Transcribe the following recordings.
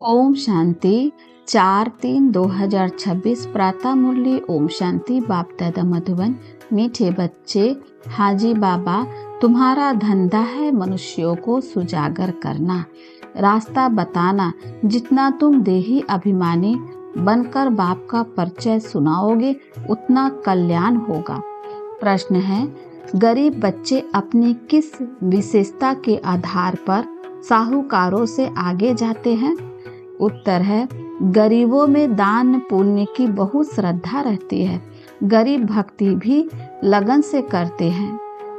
ओम शांति 4-3-2026 प्रातः मुरली। ओम शांति। बाप दादा मधुबन। मीठे बच्चे, हाजी बाबा तुम्हारा धंधा है मनुष्यों को सुजागर करना, रास्ता बताना। जितना तुम देही अभिमानी बनकर बाप का परिचय सुनाओगे उतना कल्याण होगा। प्रश्न है, गरीब बच्चे अपनी किस विशेषता के आधार पर साहूकारों से आगे जाते हैं? उत्तर है, गरीबों में दान पुण्य की बहुत श्रद्धा रहती है। गरीब भक्ति भी लगन से करते हैं।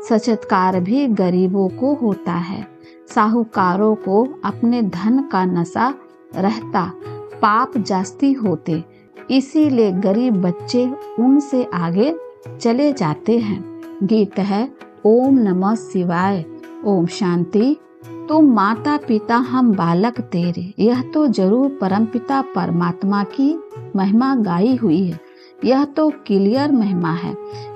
सचत्कार भी गरीबों को होता है। साहूकारों को अपने धन का नशा रहता, पाप जास्ती होते, इसीलिए गरीब बच्चे उनसे आगे चले जाते हैं। गीत है ओम नमः शिवाय। ओम शांति। तुम माता पिता हम बालक तेरे, यह तो जरूर परमपिता परमात्मा की महिमा गाई हुई है। यह तो क्लियर महिमा है,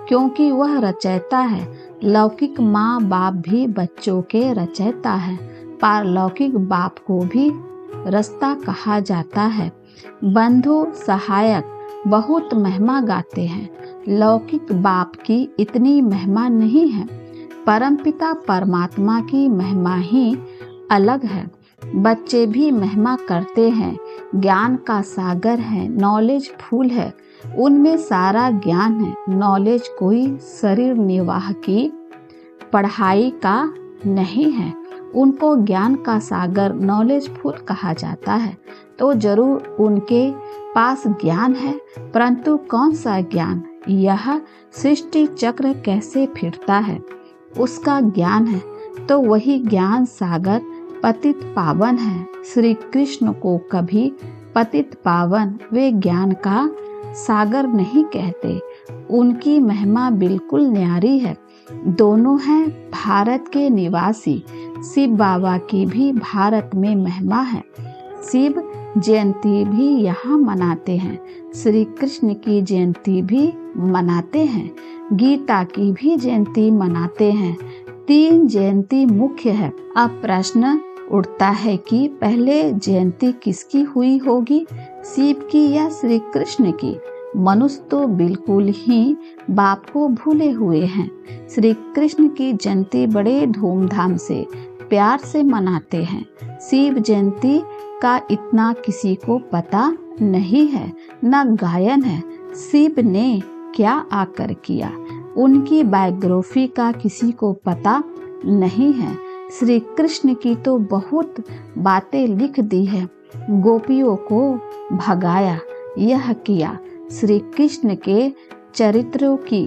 क्योंकि वह रचयिता है। लौकिक माँ बाप भी बच्चों के रचयिता है। पारलौकिक बाप को भी रास्ता कहा जाता है। बंधु सहायक बहुत महिमा गाते हैं। लौकिक बाप की इतनी महिमा नहीं है। परमपिता परमात्मा की महिमा ही अलग है। बच्चे भी महिमा करते हैं। ज्ञान का सागर है, नॉलेज फूल है, उनमें सारा ज्ञान है। नॉलेज कोई शरीर निर्वाह की पढ़ाई का नहीं है। उनको ज्ञान का सागर नॉलेज फूल कहा जाता है। तो जरूर उनके पास ज्ञान है, परंतु कौन सा ज्ञान? यह सृष्टि चक्र कैसे फिरता है उसका ज्ञान है। तो वही ज्ञान सागर पतित पावन है। श्री कृष्ण को कभी पतित पावन वे ज्ञान का सागर नहीं कहते। उनकी महिमा बिल्कुल न्यारी है। दोनों हैं भारत के निवासी। शिव बाबा की भी भारत में महिमा है। शिव जयंती भी यहाँ मनाते हैं। श्री कृष्ण की जयंती भी मनाते हैं। गीता की भी जयंती मनाते हैं। 3 जयंती मुख्य है। अब प्रश्न उठता है कि पहले जयंती किसकी हुई होगी, शिव की या श्री कृष्ण की? मनुष्य तो बिल्कुल ही बाप को भूले हुए हैं। श्री कृष्ण की जयंती बड़े धूमधाम से प्यार से मनाते हैं। शिव जयंती का इतना किसी को पता नहीं है, न गायन है। शिव ने क्या आकर किया, उनकी बायोग्राफी का किसी को पता नहीं है। श्री कृष्ण की तो बहुत बातें लिख दी है। गोपियों को भगाया, यह किया। श्री कृष्ण के चरित्रों की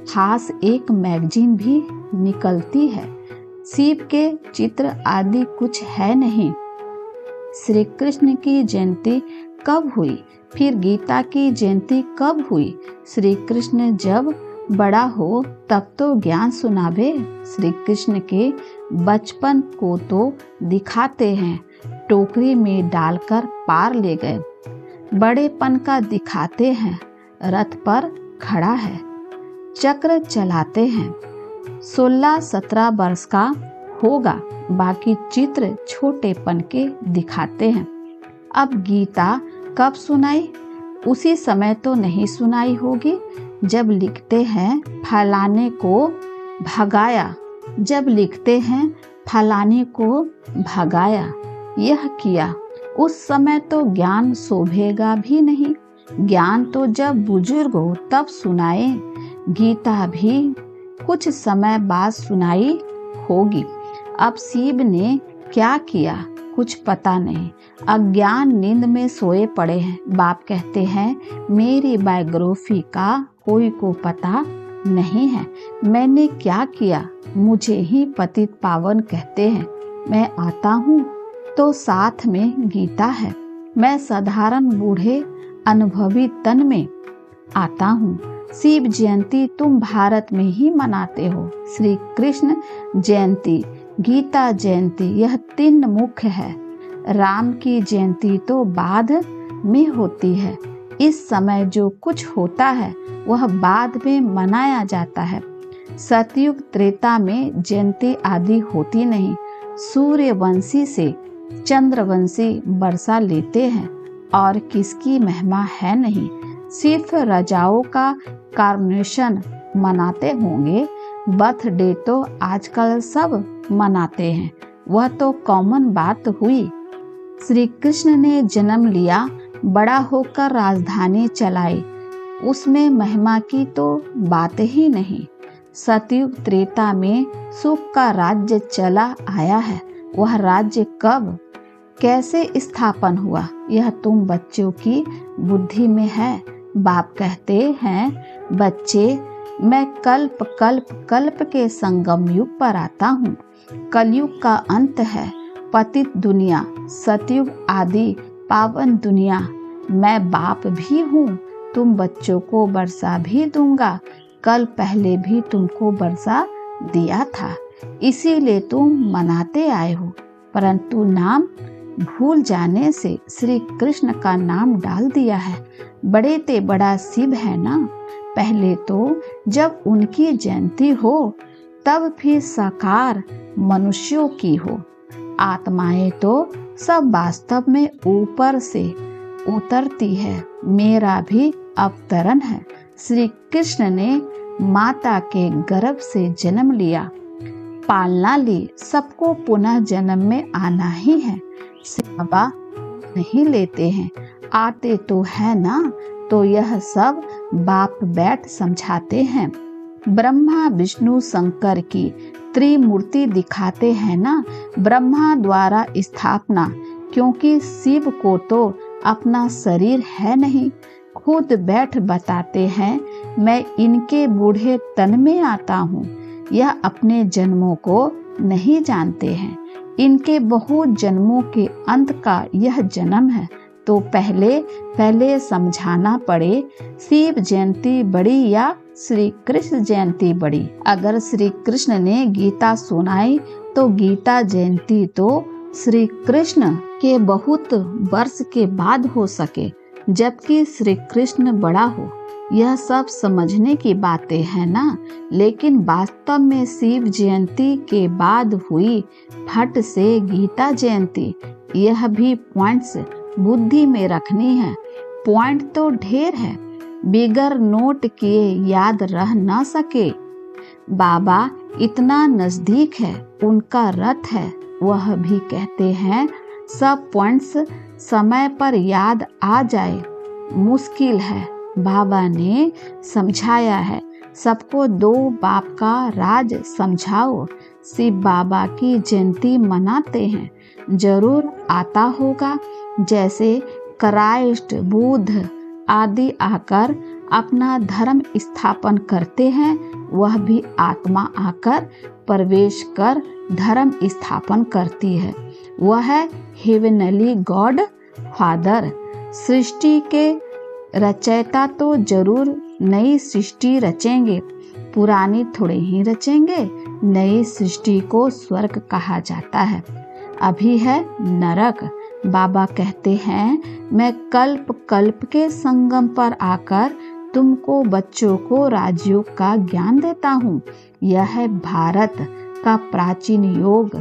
खास एक मैगजीन भी निकलती है। शिव के चित्र आदि कुछ है नहीं। श्री कृष्ण की जयंती कब हुई? फिर गीता की जयंती कब हुई? श्री कृष्ण जब बड़ा हो तब तो ज्ञान सुनावे। श्री कृष्ण के बचपन को तो दिखाते हैं, टोकरी में डालकर पार ले गए। बड़ेपन का दिखाते हैं, रथ पर खड़ा है, चक्र चलाते हैं। 16-17 वर्ष का होगा, बाकी चित्र छोटेपन के दिखाते हैं। अब गीता कब सुनाई? उसी समय तो नहीं सुनाई होगी जब लिखते हैं फलाने को भगाया। जब लिखते हैं फलाने को भगाया, यह किया, उस समय तो ज्ञान शोभेगा भी नहीं। ज्ञान तो जब बुजुर्ग हो तब सुनाए। गीता भी कुछ समय बाद सुनाई होगी। अब शिव ने क्या किया कुछ पता नहीं। अज्ञान नींद में सोए पड़े हैं। बाप कहते हैं मेरी बायोग्राफी का कोई को पता नहीं है। मैंने क्या किया, मुझे ही पतित पावन कहते हैं। मैं आता हूँ तो साथ में गीता है। मैं साधारण बूढ़े अनुभवी तन में आता हूँ। शिव जयंती तुम भारत में ही मनाते हो। श्री कृष्ण जयंती, गीता जयंती, यह 3 मुख्य है। राम की जयंती तो बाद में होती है। इस समय जो कुछ होता है वह बाद में मनाया जाता है। सतयुग त्रेता में जयंती आदि होती नहीं। सूर्यवंशी से चंद्रवंशी वर्षा लेते हैं और किसकी महिमा है नहीं। सिर्फ राजाओं का कॉरोनेशन मनाते होंगे, बर्थडे तो आजकल सब मनाते हैं, वह तो कॉमन बात हुई। श्री कृष्ण ने जन्म लिया, बड़ा होकर राजधानी चलाई, उसमें महिमा की तो बात ही नहीं। सतयुग त्रेता में सुख का राज्य चला आया है, वह राज्य कब कैसे स्थापन हुआ यह तुम बच्चों की बुद्धि में है। बाप कहते हैं, बच्चे मैं कल्प कल्प कल्प के संगम युग पर आता हूँ। कलयुग का अंत है, पतित दुनिया, सतयुग आदि पावन दुनिया। मैं बाप भी हूँ, तुम बच्चों को वर्षा भी दूंगा, कल पहले भी तुमको वर्षा दिया था, इसीलिए तुम मनाते आए हो। परंतु नाम भूल जाने से श्री कृष्ण का नाम डाल दिया है। बड़े ते बड़ा शिव है ना, पहले तो जब उनकी जयंती हो तब फिर साकार मनुष्यों की हो। आत्माएं तो सब वास्तव में ऊपर से उतरती है, मेरा भी अवतरण है। श्री कृष्ण ने माता के गर्भ से जन्म लिया, पालना ली, सबको पुनः जन्म में आना ही है। बाबा नहीं लेते हैं, आते तो है ना, तो यह सब बाप बैठ समझाते हैं। ब्रह्मा विष्णु शंकर की त्रिमूर्ति दिखाते हैं ना, ब्रह्मा द्वारा स्थापना, क्योंकि शिव को तो अपना शरीर है नहीं, खुद बैठ बताते हैं, मैं इनके बूढ़े तन में आता हूँ। यह अपने जन्मों को नहीं जानते हैं, इनके बहुत जन्मों के अंत का यह जन्म है, तो पहले समझाना पड़े, शिव जयंती बड़ी या श्री कृष्ण जयंती बड़ी। अगर श्री कृष्ण ने गीता सुनाई तो गीता जयंती तो श्री कृष्ण के बहुत वर्ष के बाद हो सके, जबकि श्री कृष्ण बड़ा हो। यह सब समझने की बातें हैं ना, लेकिन वास्तव में शिव जयंती के बाद हुई फट से गीता जयंती। यह भी पॉइंट्स बुद्धि में रखनी है। पॉइंट तो ढेर है, बिगर नोट किए याद रह ना सके। बाबा इतना नजदीक है, उनका रथ है, वह भी कहते हैं सब पॉइंट्स समय पर याद आ जाए मुश्किल है। बाबा ने समझाया है, सबको दो बाप का राज समझाओ। शिव बाबा की जयंती मनाते हैं, जरूर आता होगा। जैसे क्राइस्ट बुद्ध आदि आकर अपना धर्म स्थापन करते हैं, वह भी आत्मा आकर प्रवेश कर धर्म स्थापन करती है। वह है हेवनली गॉड फादर। सृष्टि के रचयिता तो जरूर नई सृष्टि रचेंगे, पुरानी थोड़े ही रचेंगे। नई सृष्टि को स्वर्ग कहा जाता है, अभी है नरक। बाबा कहते हैं, मैं कल्प कल्प के संगम पर आकर तुमको बच्चों को राजयोग का ज्ञान देता हूँ। यह है भारत का प्राचीन योग।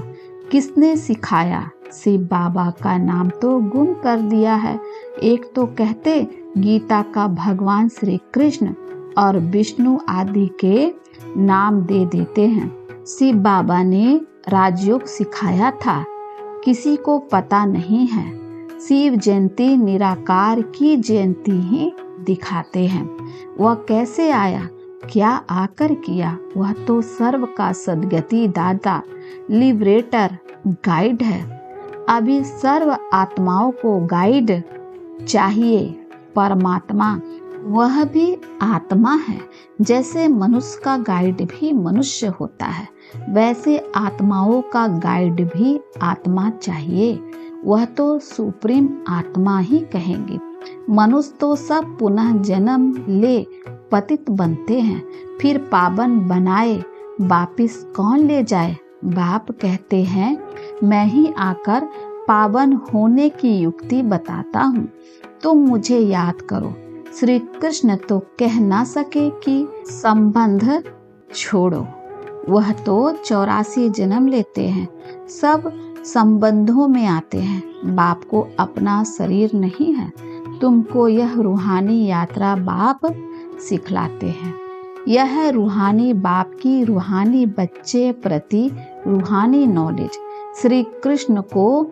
किसने सिखाया? शिव बाबा का नाम तो गुम कर दिया है। एक तो कहते गीता का भगवान श्री कृष्ण और विष्णु आदि के नाम दे देते हैं। शिव बाबा ने राजयोग सिखाया था, किसी को पता नहीं है। शिव जयंती निराकार की जयंती ही दिखाते हैं। वह कैसे आया, क्या आकर किया? वह तो सर्व का सद्गति दाता, लिबरेटर, गाइड है। अभी सर्व आत्माओं को गाइड चाहिए। परमात्मा वह भी आत्मा है। जैसे मनुष्य का गाइड भी मनुष्य होता है, वैसे आत्माओं का गाइड भी आत्मा चाहिए। वह तो सुप्रीम आत्मा ही कहेंगे। मनुष्य तो सब पुनः जन्म ले पतित बनते हैं, फिर पावन बनाए वापिस कौन ले जाए? बाप कहते हैं, मैं ही आकर पावन होने की युक्ति बताता हूँ, तुम मुझे याद करो। श्री कृष्ण तो कह ना सके कि संबंध छोड़ो, वह तो 84 जन्म लेते हैं। सब संबंधों में आते हैं। बाप को अपना शरीर नहीं है, तुमको यह रूहानी यात्रा बाप सिखलाते हैं। यह रूहानी बाप की रूहानी बच्चे प्रति रूहानी नॉलेज। श्री कृष्ण को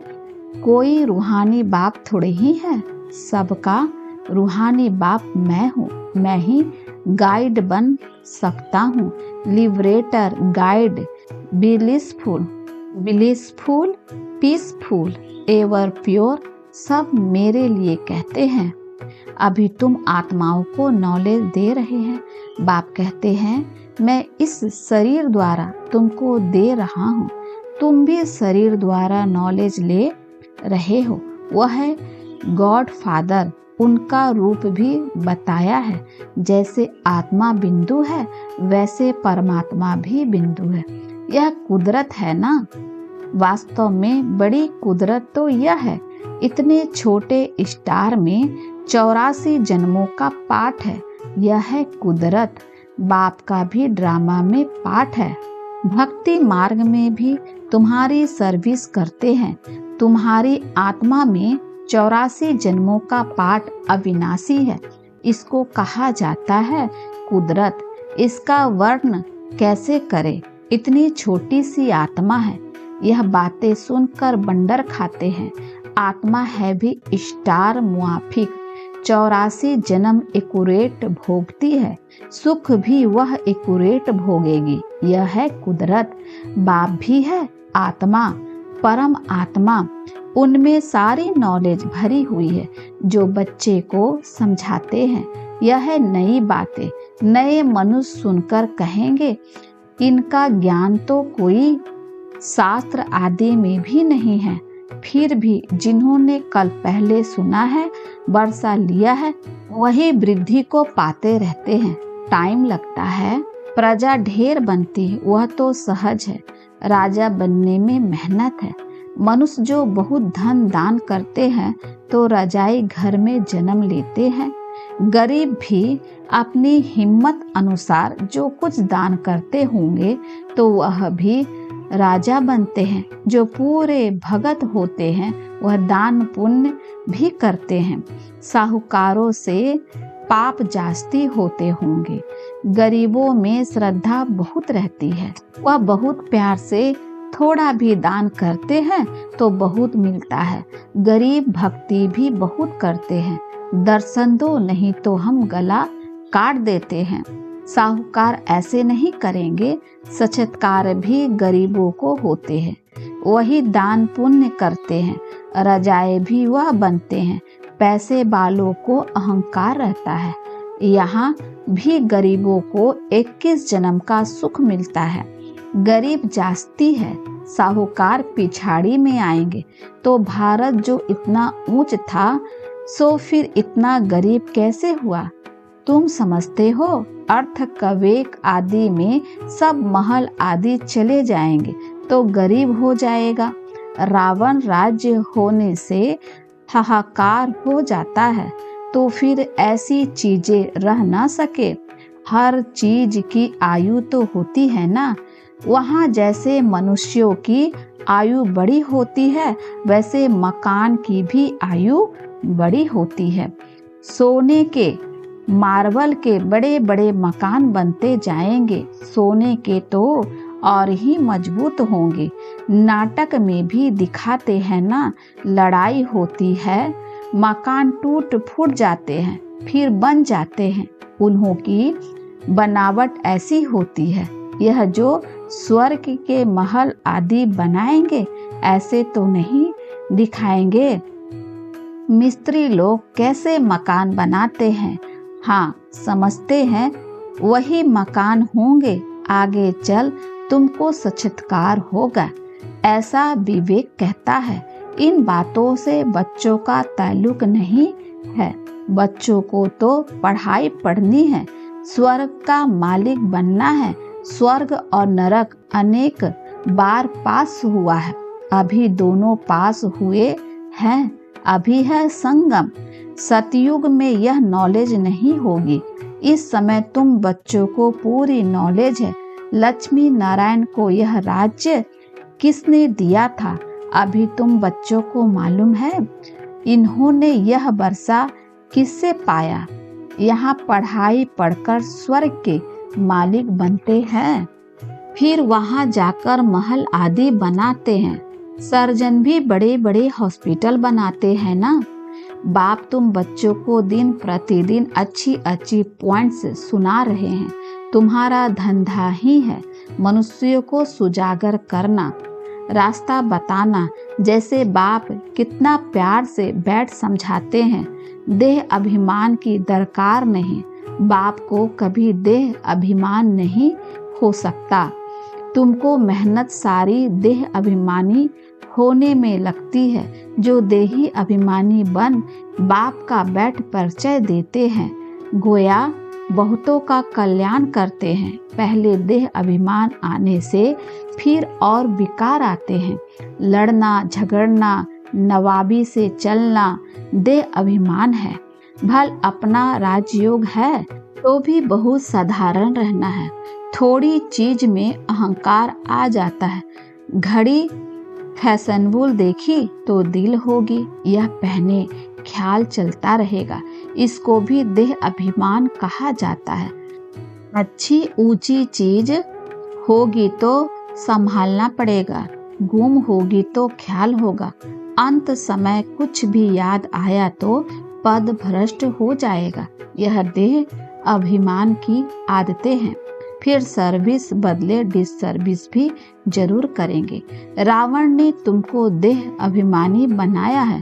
कोई रूहानी बाप थोड़े ही है, सबका रूहानी बाप मैं हूँ। मैं ही गाइड बन सकता हूँ, liberator, guide, blissful, peaceful, ever pure, सब मेरे लिए कहते हैं। अभी तुम आत्माओं को नॉलेज दे रहे हैं। बाप कहते हैं मैं इस शरीर द्वारा तुमको दे रहा हूँ, तुम भी शरीर द्वारा नॉलेज ले रहे हो। वह है गॉड फादर, उनका रूप भी बताया है। जैसे आत्मा बिंदु है वैसे परमात्मा भी बिंदु है। यह कुदरत है ना। वास्तव में बड़ी कुदरत तो यह है, इतने छोटे स्टार में 84 जन्मों का पाठ है। यह है कुदरत। बाप का भी ड्रामा में पाठ है। भक्ति मार्ग में भी तुम्हारी सर्विस करते हैं। तुम्हारी आत्मा में 84 जन्मों का पाठ अविनाशी है। इसको कहा जाता है कुदरत। इसका वर्णन कैसे करें, इतनी छोटी सी आत्मा है। यह बातें सुनकर बंडर खाते हैं। आत्मा है भी स्टार मुआफिक, 84 जन्म एक्यूरेट भोगती है। सुख भी वह एक्यूरेट भोगेगी। यह है कुदरत। बाप भी है आत्मा, परम आत्मा। उनमें सारी नॉलेज भरी हुई है जो बच्चे को समझाते हैं। यह है नई बातें। नए मनुष्य सुनकर कहेंगे इनका ज्ञान तो कोई शास्त्र आदि में भी नहीं है। फिर भी जिन्होंने कल पहले सुना है, वर्षा लिया है, वही वृद्धि को पाते रहते हैं। टाइम लगता है, प्रजा ढेर बनती है, वह तो सहज है। राजा बनने में मेहनत है। मनुष्य जो बहुत धन दान करते हैं तो रजाई घर में जन्म लेते हैं। गरीब भी अपनी हिम्मत अनुसार जो कुछ दान करते होंगे तो वह भी राजा बनते हैं। जो पूरे भगत होते हैं वह दान पुण्य भी करते हैं। साहूकारों से पाप जास्ती होते होंगे। गरीबों में श्रद्धा बहुत रहती है, वह बहुत प्यार से थोड़ा भी दान करते हैं तो बहुत मिलता है। गरीब भक्ति भी बहुत करते हैं। दर्शन दो नहीं तो हम गला काट देते हैं। साहूकार ऐसे नहीं करेंगे। सचेतकार भी गरीबों को होते हैं, वही दान पुण्य करते हैं। रजाए भी वह बनते हैं। पैसे वालों को अहंकार रहता है। यहाँ भी गरीबों को 21 जन्म का सुख मिलता है। गरीब जास्ती है, साहूकार पिछाड़ी में आएंगे। तो भारत जो इतना ऊंच था सो फिर इतना गरीब कैसे हुआ? तुम समझते हो? अर्थ कवेक आदि में सब महल आदि चले जाएंगे तो गरीब हो जाएगा। रावण राज्य होने से हाहाकार हो जाता है तो फिर ऐसी चीजें रह ना सके। हर चीज की आयु तो होती है ना। वहाँ जैसे मनुष्यों की आयु बड़ी होती है वैसे मकान की भी आयु बड़ी होती है। सोने के मार्बल के बड़े बड़े मकान बनते जाएंगे, सोने के तो और ही मजबूत होंगे। नाटक में भी दिखाते हैं ना, लड़ाई होती है, मकान टूट फूट जाते हैं फिर बन जाते हैं। उन्हों की बनावट ऐसी होती है। यह जो स्वर्ग के महल आदि बनाएंगे ऐसे तो नहीं दिखाएंगे। मिस्त्री लोग कैसे मकान बनाते हैं, हाँ समझते हैं वही मकान होंगे। आगे चल तुमको साक्षात्कार होगा, ऐसा विवेक कहता है। इन बातों से बच्चों का ताल्लुक नहीं है। बच्चों को तो पढ़ाई पढ़नी है, स्वर्ग का मालिक बनना है। स्वर्ग और नरक अनेक बार पास हुआ है, अभी दोनों पास हुए हैं। अभी है संगम। सतयुग में यह नॉलेज नहीं होगी। इस समय तुम बच्चों को पूरी नॉलेज है। लक्ष्मी नारायण को यह राज्य किसने दिया था? अभी तुम बच्चों को मालूम है इन्होंने यह वर्षा किससे पाया? यहाँ पढ़ाई पढ़कर स्वर्ग के मालिक बनते हैं, फिर वहाँ जाकर महल आदि बनाते हैं। सर्जन भी बड़े बड़े हॉस्पिटल बनाते हैं ना। बाप तुम बच्चों को दिन प्रतिदिन अच्छी अच्छी पॉइंट्स सुना रहे हैं। तुम्हारा धंधा ही है मनुष्यों को सुजागर करना, रास्ता बताना। जैसे बाप कितना प्यार से बैठ समझाते हैं। देह अभिमान की दरकार नहीं। बाप को कभी देह अभिमान नहीं हो सकता। तुमको मेहनत सारी देह अभिमानी होने में लगती है। जो देही अभिमानी बन बाप का बैठ परिचय देते हैं, गोया बहुतों का कल्याण करते हैं। पहले देह अभिमान आने से फिर और विकार आते हैं। लड़ना झगड़ना, नवाबी से चलना देह अभिमान है। भल अपना राजयोग है तो भी बहुत साधारण रहना है। थोड़ी चीज में अहंकार आ जाता है। घड़ी फैशनेबल देखी तो दिल होगी, यह पहने ख्याल चलता रहेगा। इसको भी देह अभिमान कहा जाता है। अच्छी ऊंची चीज होगी तो संभालना पड़ेगा, गुम होगी तो ख्याल होगा। अंत समय कुछ भी याद आया तो पद भ्रष्ट हो जाएगा। यह देह अभिमान की आदतें हैं। फिर सर्विस बदले डिसर्विस भी जरूर करेंगे। रावण ने तुमको देह अभिमानी बनाया है।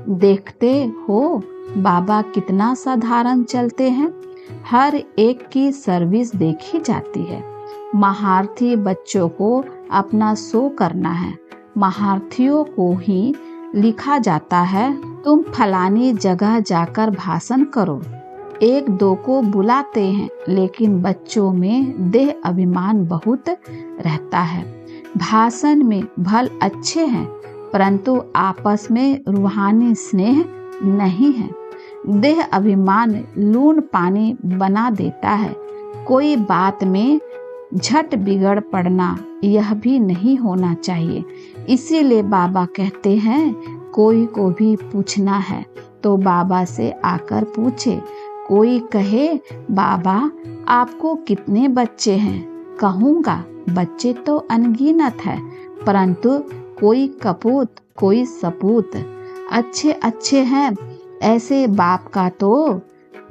देखते हो बाबा कितना साधारण चलते हैं। हर एक की सर्विस देखी जाती है। महारथी बच्चों को अपना शो करना है। महारथियों को ही लिखा जाता है तुम फलानी जगह जाकर भाषण करो। एक दो को बुलाते हैं, लेकिन बच्चों में देह अभिमान बहुत रहता है। भाषण में भल अच्छे हैं, परंतु आपस में रूहानी स्नेह नहीं है। देह अभिमान लून पानी बना देता है। कोई बात में झट बिगड़ पड़ना यह भी नहीं होना चाहिए। इसीलिए बाबा कहते हैं कोई को भी पूछना है तो बाबा से आकर पूछे। कोई कहे बाबा आपको कितने बच्चे हैं? कहूँगा बच्चे तो अनगिनत है, परंतु कोई कपूत कोई सपूत अच्छे अच्छे हैं। ऐसे बाप का तो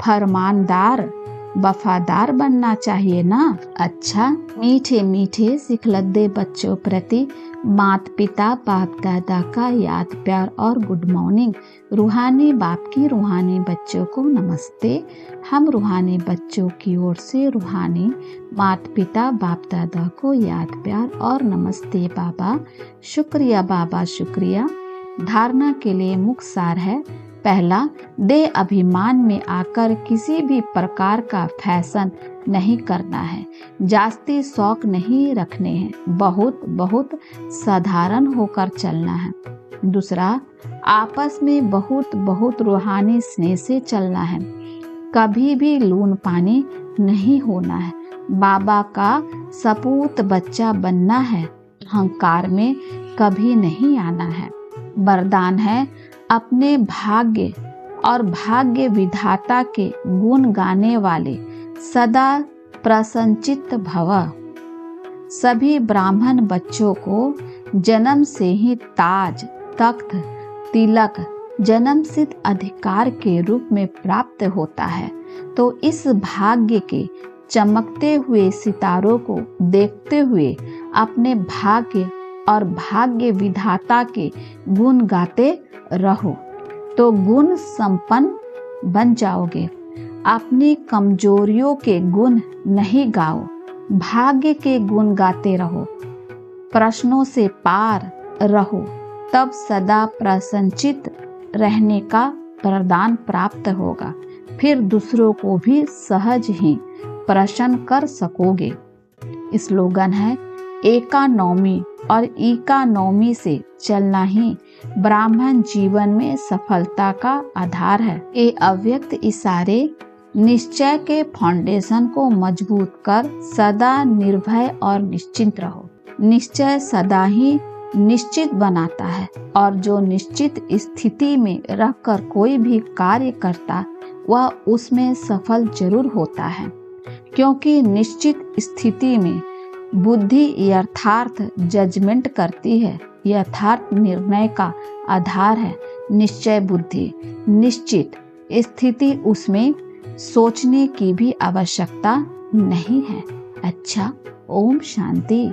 फरमानदार वफादार बनना चाहिए ना। अच्छा, मीठे मीठे सिखलद्दे बच्चों प्रति माता पिता बाप दादा का याद प्यार और गुड मॉर्निंग। रूहानी बाप की रूहानी बच्चों को नमस्ते। हम रूहानी बच्चों की ओर से रूहानी माता पिता बाप दादा को याद प्यार और नमस्ते बाबा। शुक्रिया बाबा, शुक्रिया। धारणा के लिए मुख्य सार है। पहला, देह अभिमान में आकर किसी भी प्रकार का फैशन नहीं करना है। जास्ती शौक नहीं रखने हैं। बहुत बहुत साधारण होकर चलना है। दूसरा, आपस में बहुत बहुत रूहानी स्नेह से चलना है। कभी भी लून पानी नहीं होना है। बाबा का सपूत बच्चा बनना है। अहंकार में कभी नहीं आना है। वरदान है अपने भाग्य और भाग्य विधाता के गुण गाने वाले सदा प्रसन्नचित्त भव। सभी ब्राह्मण बच्चों को जन्म से ही ताज, तख्त, तिलक जन्म सिद्ध अधिकार के रूप में प्राप्त होता है। तो इस भाग्य के चमकते हुए सितारों को देखते हुए अपने भाग्य और भाग्य विधाता के गुण गाते रहो तो गुण संपन्न बन जाओगे। अपनी कमजोरियों के गुण नहीं गाओ, भाग्य के गुण गाते रहो। प्रश्नों से पार रहो, तब सदा प्रसन्नचित्त रहने का वरदान प्राप्त होगा। फिर दूसरों को भी सहज ही प्रसन्न कर सकोगे। स्लोगन है एका नौमी और ईका नौमी से चलना ही ब्राह्मण जीवन में सफलता का आधार है। ये अव्यक्त इशारे निश्चय के फाउंडेशन को मजबूत कर सदा निर्भय और निश्चिंत रहो। निश्चय सदा ही निश्चित बनाता है और जो निश्चित स्थिति में रहकर कोई भी कार्य करता वह उसमें सफल जरूर होता है, क्योंकि निश्चित स्थिति में बुद्धि यथार्थ जजमेंट करती है। यथार्थ निर्णय का आधार है निश्चय बुद्धि। निश्चित स्थिति उसमें सोचने की भी आवश्यकता नहीं है। अच्छा, ओम शांति।